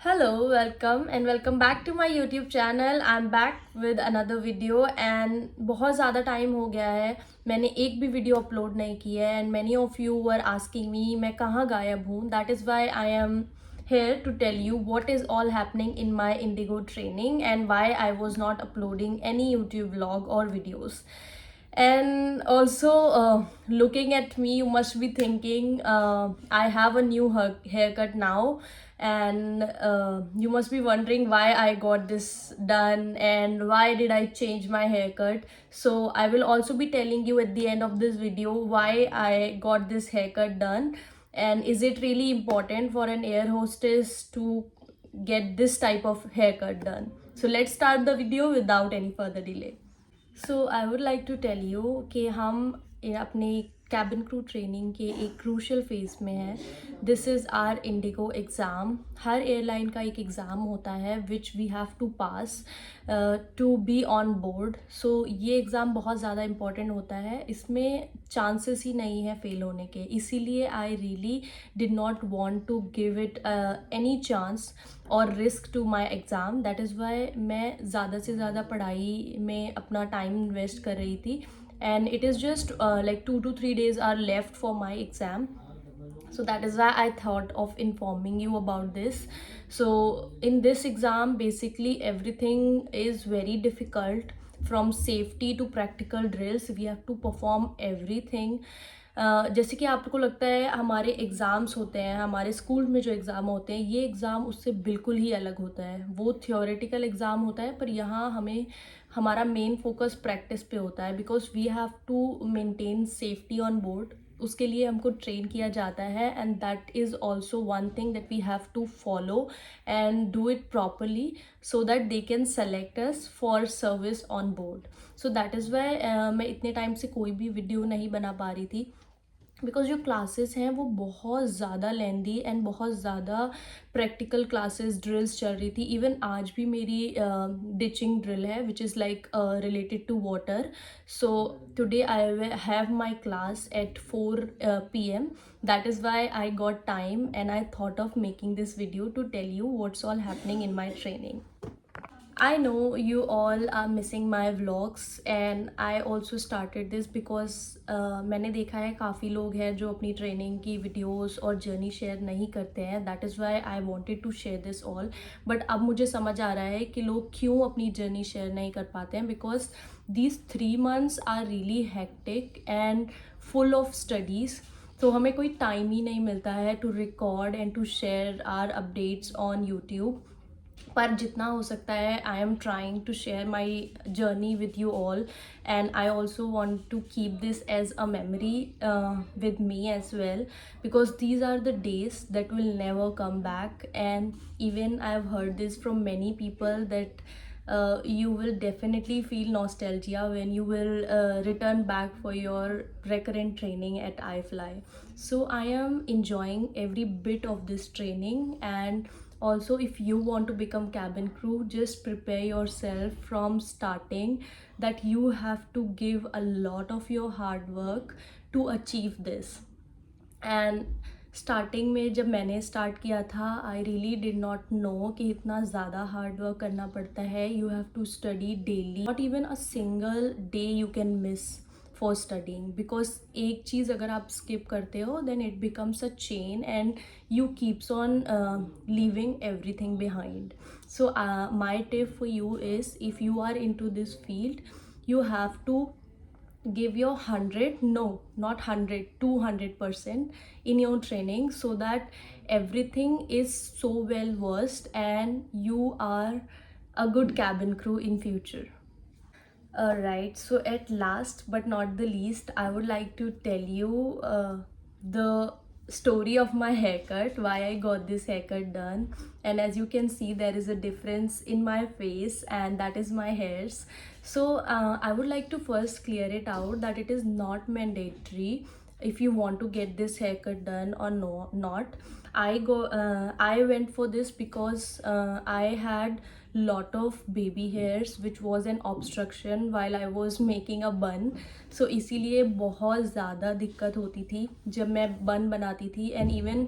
Hello, welcome and welcome back to my YouTube channel. I'm back with another video and बहुत ज़्यादा time हो गया है मैंने एक भी वीडियो अपलोड नहीं की है and many of you were asking me मैं कहाँ गायब हूँ. That is why I am here to tell you what is all happening in my Indigo training and why I was not uploading any YouTube vlog or videos. And also, looking at me, you must be thinking I have a new haircut now, and you must be wondering why I got this done and why did I change my haircut. So I will also be telling you at the end of this video why I got this haircut done, and is it really important for an air hostess to get this type of haircut done. So let's start the video without any further delay. So I would like to tell you कि हम अपने cabin crew training के एक crucial phase में हैं. This is our IndiGo exam. हर airline का एक एग्ज़ाम होता है which we have to pass to be on board. So ये एग्ज़ाम बहुत ज़्यादा इम्पॉर्टेंट होता है. इसमें चांसेस ही नहीं है फेल होने के. इसीलिए I really did not want to give it any chance और risk to my exam. That is why मैं ज़्यादा से ज़्यादा पढ़ाई में अपना टाइम इन्वेस्ट कर रही थी. And it is just like 2 to 3 days are left for my exam, so that is why I thought of informing you about this. So in this exam basically everything is very difficult, from safety to practical drills. We have to perform everything. जैसे कि आपको लगता है हमारे exams होते हैं, हमारे school में जो एग्ज़ाम होते हैं, ये एग्ज़ाम उससे बिल्कुल ही अलग होता है. वो थियोरेटिकल एग्ज़ाम होता है, पर यहाँ हमें हमारा मेन फोकस प्रैक्टिस पे होता है. Because we have to maintain safety on board. उसके लिए हमको ट्रेन किया जाता है and that is also one thing that we have to follow and do it properly so that they can select us for service on board. So that is why मैं इतने time से कोई भी video नहीं बना पा रही थी, बिकॉज जो क्लासेस हैं वो बहुत ज़्यादा लेंदी एंड बहुत ज़्यादा प्रैक्टिकल क्लासेस ड्रिल्स चल रही थी. इवन आज भी मेरी डिचिंग ड्रिल है which is like related to water. So today I have my class at 4 PM. That is why I got time and I thought of making this video to tell you what's all happening in my training. I know you all are missing my vlogs and I also started this because मैंने देखा है काफ़ी लोग हैं जो अपनी training की videos और जर्नी शेयर नहीं करते हैं. That is why I wanted to share this all. But अब मुझे समझ आ रहा है कि लोग क्यों अपनी जर्नी शेयर नहीं कर पाते हैं. Because these 3 months are really hectic and full of studies. तो हमें कोई टाइम ही नहीं मिलता है to record and to share or updates on YouTube. पर जितना हो सकता है I am trying to share my journey with you all and I also want to keep this as a memory with me as well, because these are the days that will never come back. And even I have heard this from many people that you will definitely feel nostalgia when you will return back for your recurrent training at iFly. So I am enjoying every bit of this training. And also, if you want to become cabin crew, just prepare yourself from starting that you have to give a lot of your hard work to achieve this. And starting में जब मैंने start किया था I really did not know कि इतना ज़्यादा hard work करना पड़ता है. You have to study daily, not even a single day you can miss for studying. Because एक चीज़ अगर आप स्किप करते हो then it becomes a chain and you keeps on leaving everything behind. So my tip for you is if you are in to this field you have to give your 100, no not 100, 200% in your training so that everything is so well versed and you are a good cabin crew in future. Alright, so at last but not the least, I would like to tell you the story of my haircut, why I got this haircut done. And as you can see, there is a difference in my face, and that is my hairs. So I would like to first clear it out that it is not mandatory if you want to get this haircut done or no not. I went for this because I had lot of baby hairs which was an obstruction while I was making a bun. So इसीलिए बहुत ज़्यादा दिक्कत होती थी जब मैं बन बनाती थी. And even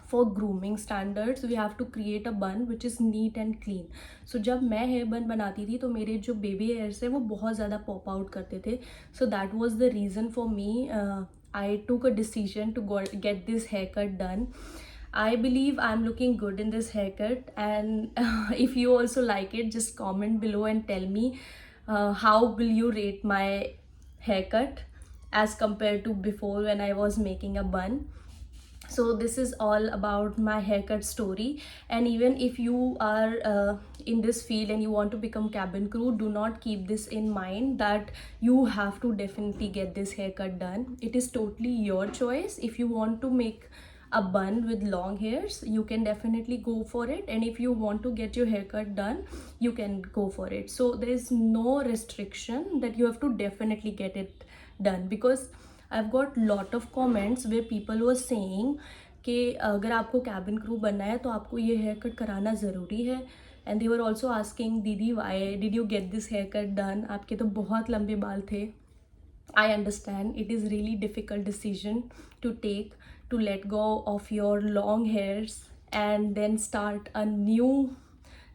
for grooming standards we have to create a bun which is neat and clean. So जब मैं हेयर बन बनाती थी तो मेरे जो बेबी हेयर्स है वो बहुत ज़्यादा पॉप आउट करते थे. So that was the reason for me. I took a decision to get this haircut done. I believe I'm looking good in this haircut, and if you also like it, just comment below and tell me how will you rate my haircut as compared to before when I was making a bun. So this is all about my haircut story, and even if you are in this field and you want to become cabin crew, do not keep this in mind that you have to definitely get this haircut done. It is totally your choice. If you want to make a bun with long hairs, you can definitely go for it, and if you want to get your haircut done, you can go for it. So there is no restriction that you have to definitely get it done, because I've got lot of comments where people were saying कि अगर आपको cabin crew बनना है तो आपको ये haircut कराना ज़रूरी है. And they were also asking, दीदी why did you get this haircut done? आपके तो बहुत लंबे बाल थे. I understand it is really difficult decision to take, to let go of your long hairs and then start a new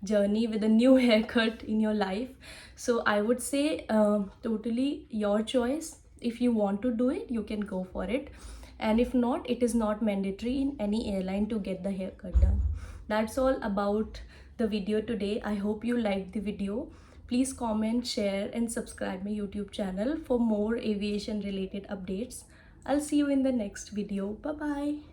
journey with a new haircut in your life. So I would say totally your choice. If you want to do it, you can go for it, and if not, it is not mandatory in any airline to get the haircut done. That's all about the video today. I hope you liked the video. Please comment, share and subscribe my YouTube channel for more aviation related updates. I'll see you in the next video. Bye bye.